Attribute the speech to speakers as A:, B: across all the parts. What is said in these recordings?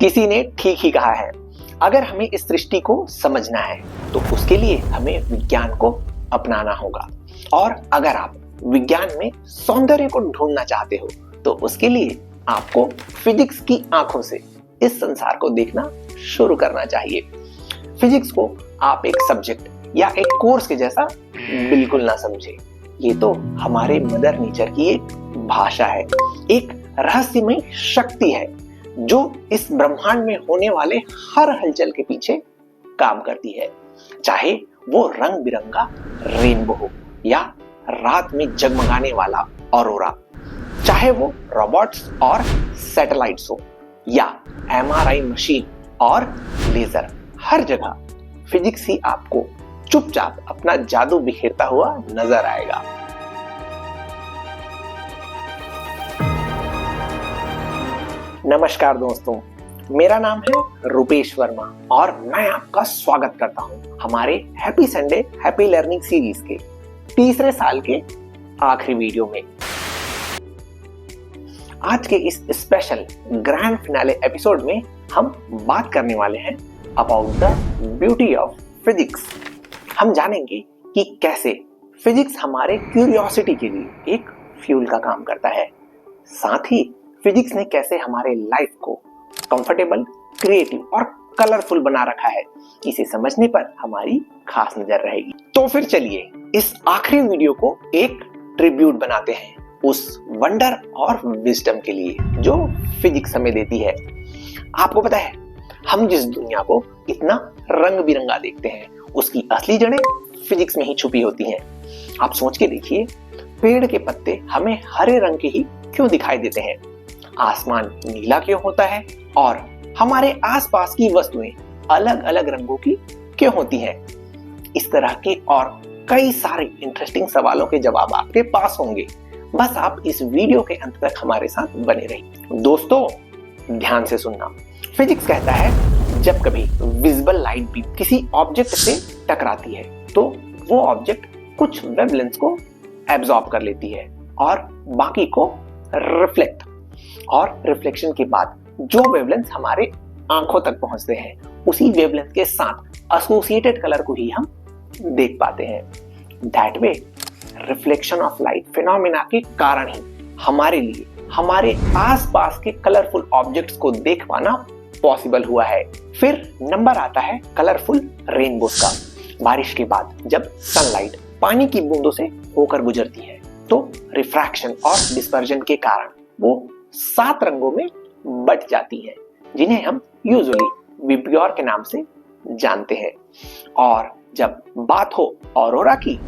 A: किसी ने ठीक ही कहा है, अगर हमें इस सृष्टि को समझना है तो उसके लिए हमें विज्ञान को अपनाना होगा। और अगर आप विज्ञान में सौंदर्य को ढूंढना चाहते हो तो उसके लिए आपको फिजिक्स की आंखों से इस संसार को देखना शुरू करना चाहिए। फिजिक्स को आप एक सब्जेक्ट या एक कोर्स के जैसा बिल्कुल ना समझे। ये तो हमारे मदर नेचर की एक भाषा है, एक रहस्यमय शक्ति है जो इस ब्रह्मांड में होने वाले हर हलचल के पीछे काम करती है। चाहे वो रंग बिरंगा रेनबो हो या रात में जगमगाने वाला ऑरोरा, चाहे वो रोबोट्स और सैटेलाइट्स हो या एमआरआई मशीन और लेजर, हर जगह फिजिक्स ही आपको चुपचाप अपना जादू बिखेरता हुआ नजर आएगा। नमस्कार दोस्तों, मेरा नाम है रुपेश वर्मा और मैं आपका स्वागत करता हूं हमारे happy Sunday happy learning series के तीसरे साल के आखिरी वीडियो में। आज के इस स्पेशल ग्रैंड फिनाले एपिसोड में हम बात करने वाले हैं about the beauty of physics. हम जानेंगे कि कैसे फिजिक्स हमारे क्यूरियोसिटी के लिए एक फ्यूल का काम करता है। साथ ही फिजिक्स ने कैसे हमारे लाइफ को कंफर्टेबल, क्रिएटिव और कलरफुल बना रखा है, इसे समझने पर हमारी खास नजर रहेगी। तो फिर चलिए इस आखिरी वीडियो को एक ट्रिब्यूट बनाते हैं उस वंडर और विजडम के लिए जो फिजिक्स हमें देती है। आपको पता है, हम जिस दुनिया को इतना रंग बिरंगा देखते हैं उसकी असली जड़ें फिजिक्स में ही छुपी होती हैं। आप सोच के देखिए, पेड़ के पत्ते हमें हरे रंग के ही क्यों दिखाई देते हैं, आसमान नीला क्यों होता है और हमारे आसपास की वस्तुएं अलग अलग रंगों की क्यों होती हैं। इस तरह के और कई सारे इंटरेस्टिंग सवालों के जवाब आपके पास होंगे। बस आप इस वीडियो के अंत तक हमारे साथ बने रहिए। दोस्तों ध्यान से सुनना, फिजिक्स कहता है जब कभी विजिबल लाइट भी किसी ऑब्जेक्ट से टकराती है तो वो ऑब्जेक्ट कुछ वेवलेंथ को एब्जॉर्ब कर लेती है और बाकी को रिफ्लेक्ट, और रिफ्लेक्शन के बाद जो वेवलेंथ हमारे आंखों तक पहुंचते हैं उसी वेवलेंथ के साथ एसोसिएटेड कलर को ही हम देख पाते हैं। That way reflection of light phenomena के कारण ही हमारे लिए हमारे आसपास के कलरफुल ऑब्जेक्ट्स को देख पाना पॉसिबल हुआ है। फिर नंबर आता है कलरफुल रेनबोस का। बारिश के बाद जब सनलाइट पानी की बूंदों से होकर गुजरती है तो रिफ्रैक्शन और डिस्पर्जन के कारण वो 7 रंगों में बट जाती है, जिन्हें हम यूजुअली विब्ग्योर के नाम से जानते हैं। और जब बात हो ऑरोरा की,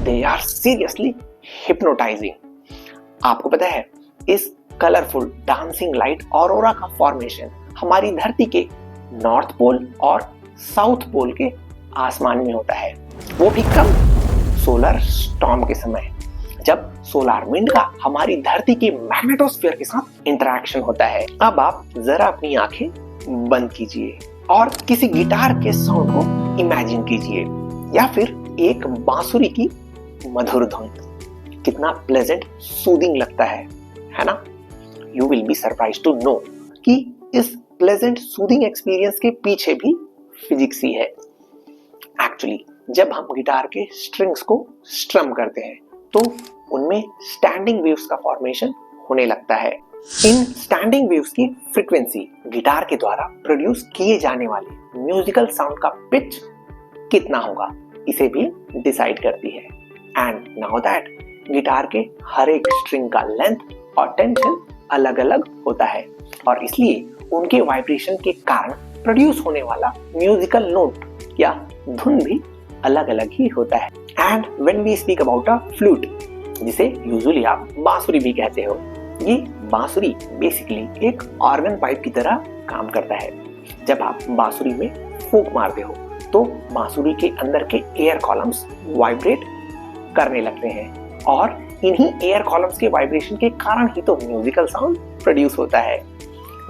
A: दे आर सीरियसली हिप्नोटाइजिंग। आपको पता है, इस कलरफुल डांसिंग लाइट ऑरोरा का फॉर्मेशन हमारी धरती के नॉर्थ पोल और साउथ पोल के आसमान में होता है, वो भी कब? सोलर स्टॉर्म के समय, जब सोलार विंड का हमारी धरती के मैग्नेटोस्फीयर के साथ इंटरेक्शन होता है। अब आप जरा अपनी आंखें बंद कीजिए और किसी गिटार के साउंड को इमेजिन कीजिए या फिर एक बांसुरी की मधुर धुन। कितना प्लेजेंट, सूदिंग लगता है ना? You will be surprised to know कि इस प्लेजेंट सूदिंग एक्सपीरियंस के पीछे भी फिजिक्स ही है। एक्चुअली जब हम गिटार के स्ट्रिंग्स को स्ट्रम करते हैं तो उनमें स्टैंडिंग वेव्स का फॉर्मेशन होने लगता है। इन स्टैंडिंग वेव्स की फ्रीक्वेंसी गिटार के द्वारा प्रोड्यूस किए जाने वाले म्यूजिकल साउंड का पिच कितना होगा, इसे भी डिसाइड करती है। एंड नाउ दैट गिटार के हर एक स्ट्रिंग का लेंथ और टेंशन अलग अलग होता है और इसलिए उनके वाइब्रेशन के कारण प्रोड्यूस होने वाला म्यूजिकल नोट या धुन भी अलग अलग ही होता है। And when we speak about a flute, जिसे यूजुअली आप बांसुरी भी कहते हो, ये बांसुरी बेसिकली एक ऑर्गन पाइप की तरह काम करता है। जब आप बांसुरी में फूंक मारते हो तो बांसुरी के अंदर के एयर कॉलम्स वाइब्रेट करने लगते हैं और इन्हीं एयर कॉलम्स के वाइब्रेशन के कारण ही तो म्यूजिकल साउंड प्रोड्यूस होता है।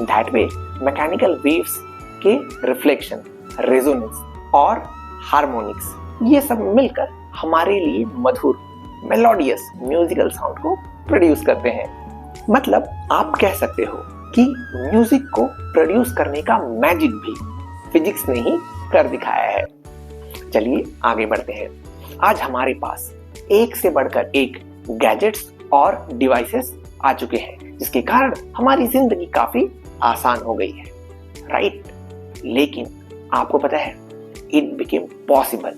A: दैट वे मैकेनिकल वेव्स के रिफ्लेक्शन, रेजोनेंस और हार्मोनिक्स, ये सब मिलकर हमारे लिए मधुर, मेलोडियस म्यूजिकल साउंड को प्रोड्यूस करते हैं। मतलब आप कह सकते हो कि म्यूजिक को प्रोड्यूस करने का मैजिक भी फिजिक्स ने ही कर दिखाया है। चलिए आगे बढ़ते हैं। आज हमारे पास एक से बढ़कर एक गैजेट्स और डिवाइसेस आ चुके हैं, जिसके कारण हमारी जिंदगी काफी आसान हो गई है, राइट? लेकिन आपको पता है, it became possible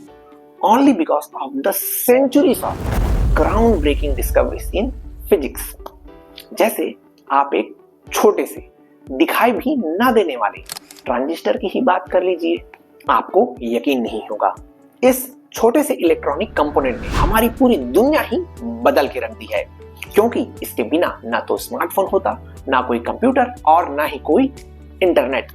A: only because of the centuries of ground breaking discoveries in physics. जैसे आप एक छोटे से दिखाई भी ना देने वाले ट्रांजिस्टर की ही बात कर लीजिए, आपको यकीन नहीं होगा, इस छोटे से इलेक्ट्रॉनिक कंपोनेंट ने हमारी पूरी दुनिया ही बदल के रख दी है। क्योंकि इसके बिना ना तो स्मार्टफोन होता, ना कोई कंप्यूटर और ना ही कोई इंटरनेट।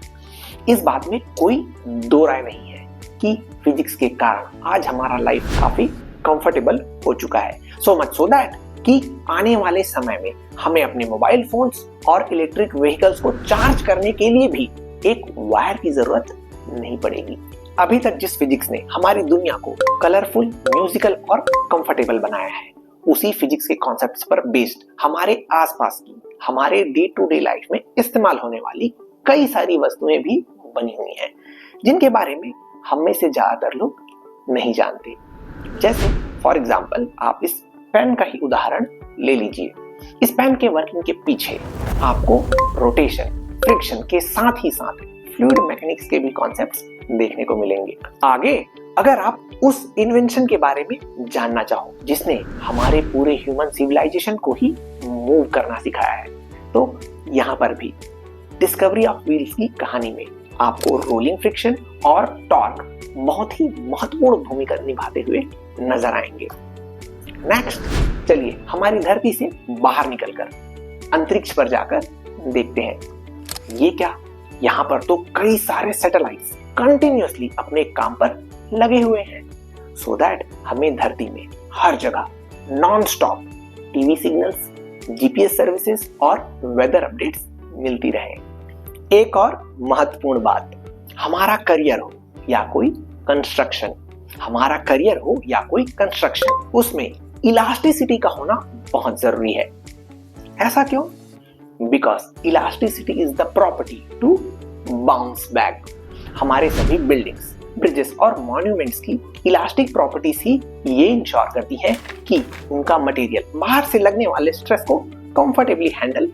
A: इस बात में कोई दो राय नहीं है कि फिजिक्स के कारण आज हमारा लाइफ काफी कंफर्टेबल हो चुका है। सो मच सो दैट कि आने वाले समय में हमें अपने मोबाइल फोन्स और इलेक्ट्रिक व्हीकल्स को चार्ज करने के लिए भी एक वायर की जरूरत नहीं पड़ेगी। अभी तक जिस फिजिक्स ने हमारी दुनिया को कलरफुल, म्यूजिकल और कंफर्टेबल बनाया है, उसी फिजिक्स के कॉन्सेप्ट्स पर बेस्ड हमारे आसपास की, हमारे डे टू डे लाइफ में इस्तेमाल होने वाली कई सारी वस्तुएं भी बनी हुई हैं, जिनके बारे में हम में से ज्यादातर लोग नहीं जानते। जैसे फॉर एग्जाम्पल आप इस पेन का ही उदाहरण ले लीजिए। इस पेन के वर्किंग के पीछे आपको रोटेशन, फ्रिक्शन के साथ ही साथ फ्लूइड मैकेनिक्स के भी कॉन्सेप्ट्स देखने को मिलेंगे। आगे अगर आप उस इन्वेंशन के बारे में जानना चाहो जिसने हमारे पूरे ह्यूमन सिविलाइजेशन को ही मूव करना सिखाया है, तो यहाँ पर भी डिस्कवरी ऑफ व्हील्स की कहानी में आपको रोलिंग फ्रिक्शन और टॉर्क बहुत ही महत्वपूर्ण भूमिका निभाते हुए नजर आएंगे। नेक्स्ट चलिए हमारी धरती से बाहर निकलकर अंतरिक्ष पर जाकर देखते हैं। ये क्या, यहाँ पर तो कई सारे सैटेलाइट्स कंटिन्यूअसली अपने काम पर लगे हुए हैं, सो दैट हमें धरती में हर जगह non stop TV signals, GPS services और वेदर अपडेट्स मिलती रहे। एक और महत्वपूर्ण बात, हमारा करियर हो या कोई कंस्ट्रक्शन, उसमें इलास्टिसिटी का होना बहुत जरूरी है। ऐसा क्यों? Because elasticity is the property to bounce back. हमारे सभी बिल्डिंग्स, ब्रिजेस और मॉन्यूमेंट्स की इलास्टिक प्रॉपर्टीज ही ये इंश्योर करती है कि उनका मटेरियल बाहर से लगने वाले स्ट्रेस को कंफर्टेबली हैंडल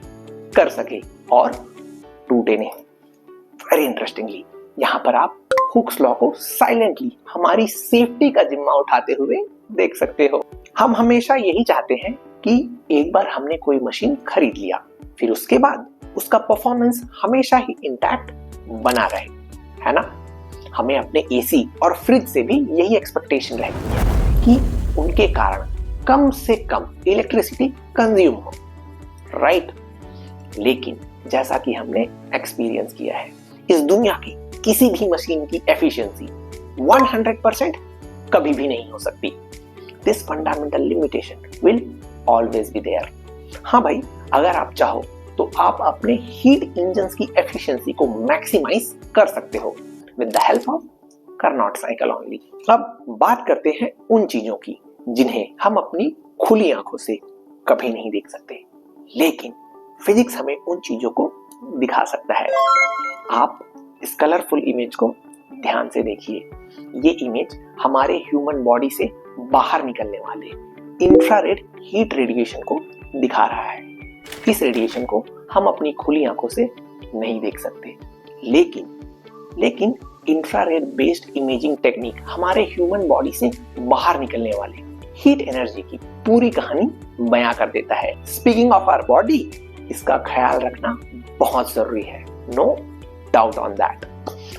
A: कर सके और टूटे नहीं। वेरी इंटरेस्टिंगली यहाँ पर आप हुक्स लॉ को साइलेंटली हमारी सेफ्टी का जिम्मा उठाते हुए देख सकते हो। हम हमेशा यही चाहते हैं कि एक बार हमने कोई मशीन खरीद लिया, फिर उसके बाद उसका परफॉर्मेंस हमेशा ही इंटैक्ट बना रहे, है ना? हमें अपने एसी और फ्रिज से भी यही एक्सपेक्टेशन रहती है कि उनके कारण कम से कम इलेक्ट्रिसिटी कंज्यूम हो, राइट? लेकिन जैसा कि हमने एक्सपीरियंस किया है, इस दुनिया की किसी भी मशीन की एफिशिएंसी 100% कभी भी नहीं हो सकती। This fundamental limitation will always be there. हाँ भाई, अगर आप चाहो तो आप अपने हीट इंजन्स की एफिशिएंसी को मैक्सिमाइज कर सकते हो with the help of Carnot cycle only. अब बात करते हैं उन चीजों की जिन्हें हम अपनी खुली आंखों से कभी नहीं देख सकते, लेकिन फिजिक्स हमें उन चीजों को दिखा सकता है। आप इस कलरफुल इमेज को ध्यान से देखिए। ये इमेज हमारे ह्यूमन बॉडी से बाहर निकलने वाले इंफ्रारेड हीट रेडिएशन को दिखा रहा है। इस रेडिएशन को हम अपनी खुली आंखों से नहीं देख सकते, लेकिन इंफ्रारेड बेस्ड इमेजिंग टेक्निक हमारे ह्यूमन बॉडी से बाहर निकलने वाले हीट एनर्जी की पूरी कहानी बयां कर देता है। स्पीकिंग ऑफ आवर बॉडी, इसका ख्याल रखना बहुत जरूरी है, नो डाउट ऑन दैट।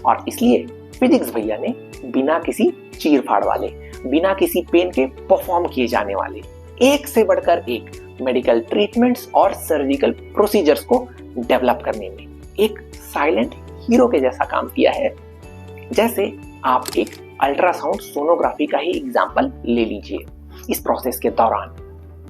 A: और इसलिए फिजिक्स भैया ने बिना किसी चीर-फाड़ वाले, बिना किसी पेन के परफॉर्म किए जाने वाले एक से बढ़कर एक मेडिकल ट्रीटमेंट्स और सर्जिकल प्रोसीजर्स को डेवलप करने में एक साइलेंट हीरो के जैसा काम किया है। जैसे आप एक अल्ट्रासाउंड सोनोग्राफी का ही एग्जांपल ले लीजिए। इस प्रोसेस के दौरान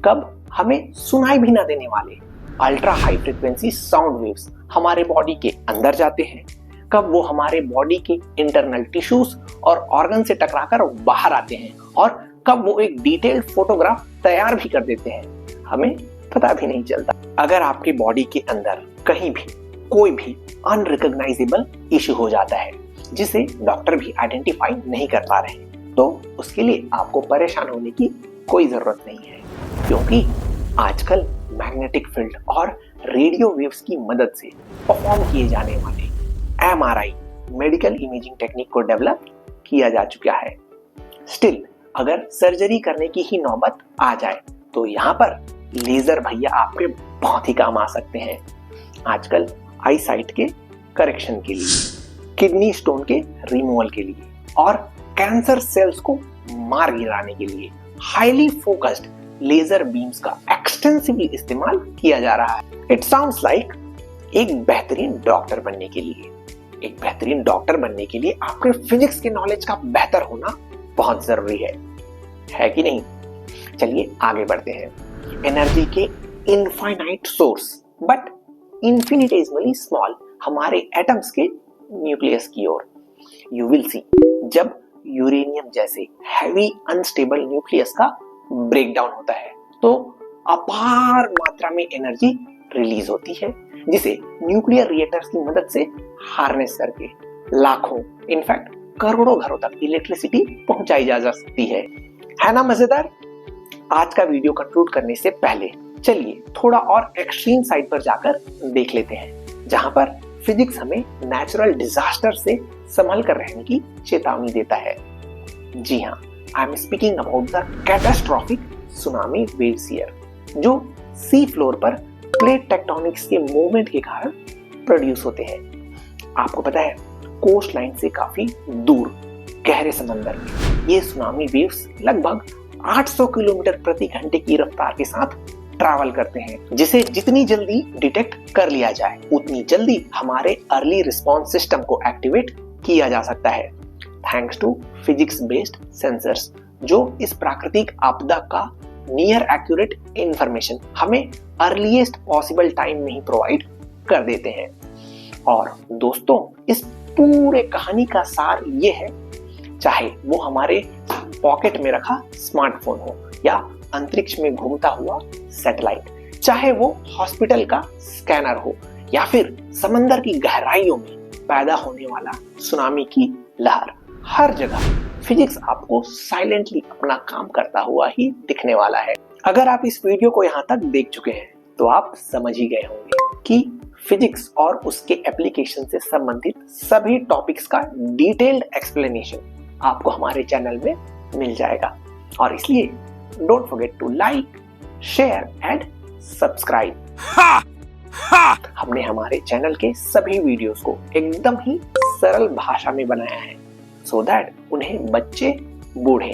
A: कब हमें सुनाई भी ना देने वाले ultra high frequency sound waves हमारे बॉडी के अंदर जाते हैं, कब वो हमारे बॉडी के इंटरनल टिश्यूज और ऑर्गन से टकराकर बाहर आते हैं, और कब वो एक डिटेल्ड फोटोग्राफ तैयार भी कर देते हैं, हमें पता भी नहीं चलता। अगर आपके बॉडी के अंदर कहीं भी कोई भी अनरिकॉग्नाइजेबल इश्यू हो जाता है जिसे डॉक्टर भी आइडेंटिफाई नहीं कर पा रहे हैं, तो उसके लिए आपको परेशान होने की कोई जरूरत नहीं है, क्योंकि आजकल मैग्नेटिक फील्ड और रेडियो वेव्स की मदद से परफॉर्म किए जाने वाले एमआरआई मेडिकल इमेजिंग टेक्निक को डेवलप किया जा चुका है। स्टिल अगर सर्जरी करने की ही नौबत आ जाए तो यहाँ पर लेजर भैया आपके बहुत ही काम आ सकते हैं। आजकल आई साइट के करेक्शन के लिए, किडनी स्टोन के रिमूवल के लिए और कैंसर सेल्स को मार गिराने के लिए हाईली फोकस्ड लेजर बीम्स का एक्सटेंसिवली इस्तेमाल किया जा रहा है। इट साउंड्स लाइक एक बेहतरीन डॉक्टर बनने के लिए आपके फिजिक्स के नॉलेज का बेहतर होना बहुत जरूरी है कि नहीं? चलिए आगे बढ़ते हैं। एनर्जी के इनफाइनाइट सोर्स बट इन्फिनिटेसिमली स्मॉल हमारे एटम्स के न्यूक्लियस की ओर। यू विल सी, जब यूरेनियम जैसे हैवी अनस्टेबल न्यूक्लियस का ब्रेकडाउन होता है तो अपार मात्रा में एनर्जी रिलीज होती है, जिसे न्यूक्लियर रिएक्टर्स की मदद से हार्नेस करके लाखों इनफैक्ट करोड़ों घरों तक इलेक्ट्रिसिटी पहुंचाई जा सकती है ना मजेदार? आज का वीडियो कंक्लूड करने से पहले चलिए थोड़ा और एक्सट्रीम साइड पर जाकर देख लेते हैं, जहां पर फिजिक्स हमें नेचुरल डिजास्टर से संभल कर रहने की चेतावनी देता है। जी हाँ, I am speaking about the catastrophic tsunami waves here, जो सी फ्लोर पर प्लेट टेक्टोनिक्स के मूवमेंट के कारण प्रोड्यूस होते हैं। आपको पता है, कोस्ट लाइन से काफी दूर गहरे समंदर में ये सुनामी वेव्स लगभग 800 किलोमीटर प्रति घंटे की रफ्तार के साथ ट्रैवल करते हैं, जिसे जितनी जल्दी डिटेक्ट कर लिया जाए उतनी जल्दी हमारे अर्ली रिस्पॉन्स सिस्टम को एक्टिवेट किया जा सकता है, thanks to physics based sensors, जो इस प्राकृतिक आपदा का नियर एक्यूरेट इंफॉर्मेशन हमें अर्लीस्ट पॉसिबल टाइम में ही प्रोवाइड कर देते हैं। और दोस्तों, इस पूरे कहानी का सार ये है, चाहे वो हमारे पॉकेट में रखा स्मार्टफोन हो या अंतरिक्ष में घूमता हुआ सैटेलाइट, चाहे वो हॉस्पिटल का स्कैनर हो या फिर समंदर की गहराइयों में पैदा होने वाला सुनामी की लहर, हर जगह फिजिक्स आपको साइलेंटली अपना काम करता हुआ ही दिखने वाला है। अगर आप इस वीडियो को यहाँ तक देख चुके हैं तो आप समझ ही गए होंगे कि फिजिक्स और उसके एप्लीकेशन से संबंधित सभी टॉपिक्स का डिटेल्ड एक्सप्लेनेशन आपको हमारे चैनल में मिल जाएगा, और इसलिए don't forget to like, share and subscribe. हमने हमारे चैनल के सभी वीडियोस को एकदम ही सरल भाषा में बनाया है, सो दैट उन्हें बच्चे, बूढ़े,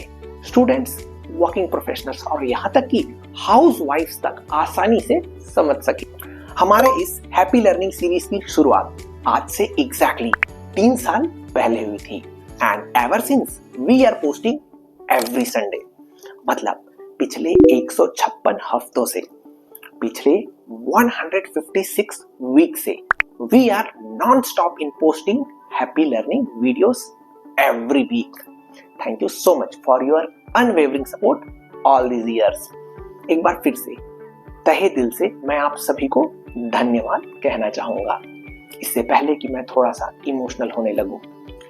A: स्टूडेंट्स, वर्किंग प्रोफेशनल्स और यहाँ तक कि हाउस वाइफ्स तक आसानी से समझ सके। हमारे इस हैप्पी लर्निंग सीरीज की शुरुआत आज से एग्जैक्टली 3 साल पहले हुई थी, and ever since we are posting every Sunday. मतलब पिछले 156 हफ्तों से, पिछले 156 वीक से we are non stop in posting happy learning videos every week. Thank you so much for your unwavering support all these years. एक बार फिर से तहे दिल से मैं आप सभी को धन्यवाद कहना चाहूंगा। इससे पहले कि मैं थोड़ा सा इमोशनल होने लगूं,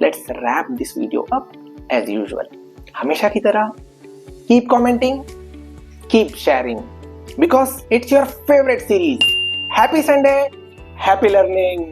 A: let's wrap this video up as usual. हमेशा की तरह keep commenting, keep sharing, because it's your favourite series. Happy Sunday, happy learning.